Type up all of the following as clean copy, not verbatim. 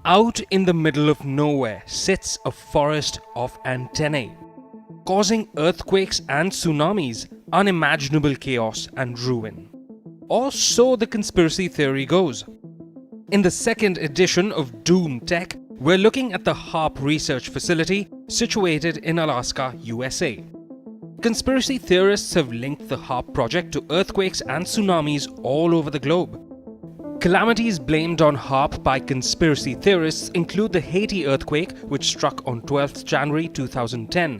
Out in the middle of nowhere sits a forest of antennae, causing earthquakes and tsunamis, unimaginable chaos and ruin. Or so the conspiracy theory goes. In the second edition of DoomTech, we're looking at the HAARP research facility situated in Alaska, USA. Conspiracy theorists have linked the HAARP project to earthquakes and tsunamis all over the globe. Calamities blamed on HAARP by conspiracy theorists include the Haiti earthquake, which struck on 12th January 2010.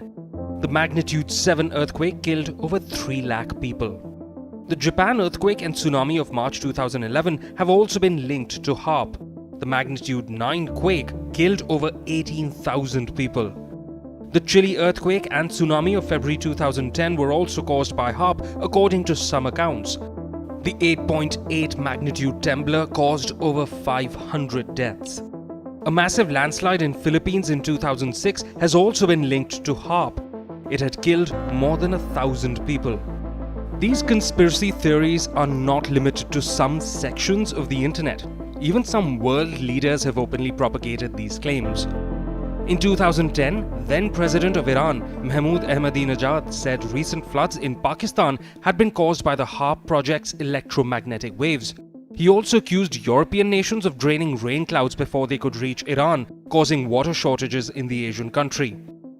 The magnitude 7 earthquake killed over 3 lakh people. The Japan earthquake and tsunami of March 2011 have also been linked to HAARP. The magnitude 9 quake killed over 18,000 people. The Chile earthquake and tsunami of February 2010 were also caused by HAARP, according to some accounts. The 8.8 magnitude trembler caused over 500 deaths. A massive landslide in Philippines in 2006 has also been linked to HAARP. It had killed more than 1,000 people. These conspiracy theories are not limited to some sections of the internet. Even some world leaders have openly propagated these claims. In 2010, then President of Iran, Mahmoud Ahmadinejad, said recent floods in Pakistan had been caused by the HAARP project's electromagnetic waves. He also accused European nations of draining rain clouds before they could reach Iran, causing water shortages in the Asian country.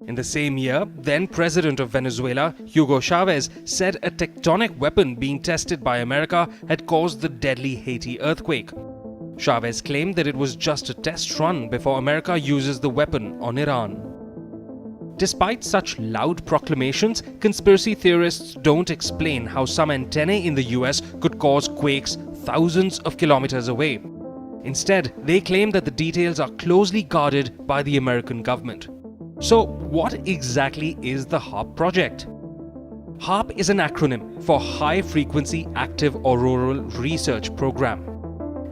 In the same year, then President of Venezuela, Hugo Chavez, said a tectonic weapon being tested by America had caused the deadly Haiti earthquake. Chavez claimed that it was just a test run before America uses the weapon on Iran. Despite such loud proclamations, conspiracy theorists don't explain how some antennae in the US could cause quakes thousands of kilometers away. Instead, they claim that the details are closely guarded by the American government. So, what exactly is the HAARP project? HAARP is an acronym for High Frequency Active Auroral Research Program.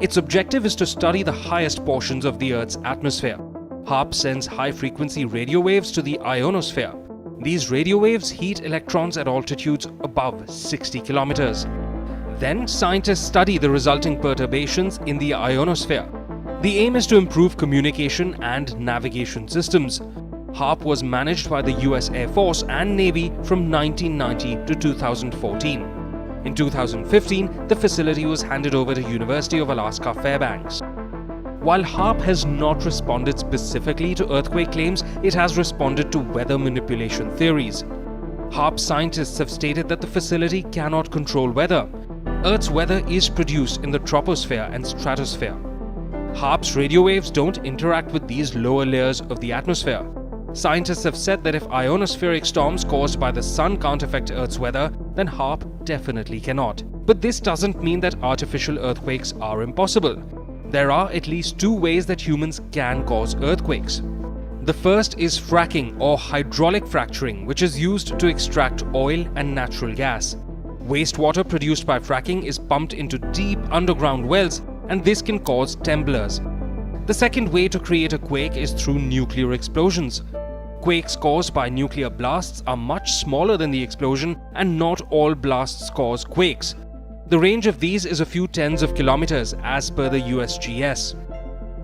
Its objective is to study the highest portions of the Earth's atmosphere. HAARP sends high-frequency radio waves to the ionosphere. These radio waves heat electrons at altitudes above 60 kilometers. Then, scientists study the resulting perturbations in the ionosphere. The aim is to improve communication and navigation systems. HAARP was managed by the US Air Force and Navy from 1990 to 2014. In 2015, the facility was handed over to University of Alaska Fairbanks. While HAARP has not responded specifically to earthquake claims, it has responded to weather manipulation theories. HAARP scientists have stated that the facility cannot control weather. Earth's weather is produced in the troposphere and stratosphere. HAARP's radio waves don't interact with these lower layers of the atmosphere. Scientists have said that if ionospheric storms caused by the sun can't affect Earth's weather, then HAARP definitely cannot. But this doesn't mean that artificial earthquakes are impossible. There are at least 2 ways that humans can cause earthquakes. The first is fracking or hydraulic fracturing, which is used to extract oil and natural gas. Wastewater produced by fracking is pumped into deep underground wells, and this can cause tremblers. The second way to create a quake is through nuclear explosions. Quakes caused by nuclear blasts are much smaller than the explosion, and not all blasts cause quakes. The range of these is a few tens of kilometers as per the USGS.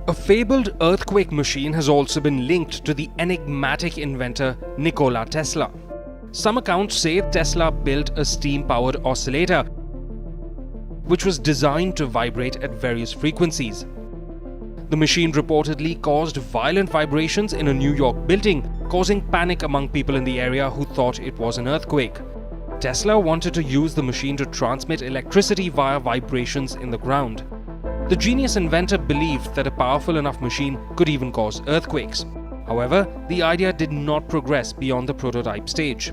A fabled earthquake machine has also been linked to the enigmatic inventor Nikla Tesla. Some accounts say Tesla built a steam-powered oscillator which was designed to vibrate at various frequencies. The machine reportedly caused violent vibrations in a New York building, causing panic among people in the area who thought it was an earthquake. Tesla wanted to use the machine to transmit electricity via vibrations in the ground. The genius inventor believed that a powerful enough machine could even cause earthquakes. However, the idea did not progress beyond the prototype stage.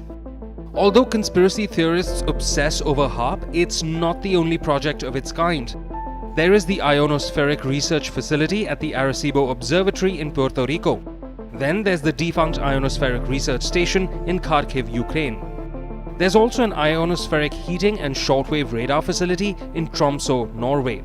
Although conspiracy theorists obsess over HAARP, it's not the only project of its kind. There is the Ionospheric Research Facility at the Arecibo Observatory in Puerto Rico. Then there's the defunct Ionospheric Research Station in Kharkiv, Ukraine. There's also an ionospheric heating and shortwave radar facility in Tromsø, Norway.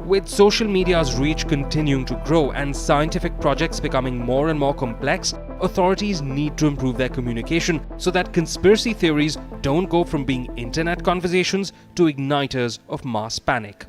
With social media's reach continuing to grow and scientific projects becoming more and more complex, authorities need to improve their communication so that conspiracy theories don't go from being internet conversations to igniters of mass panic.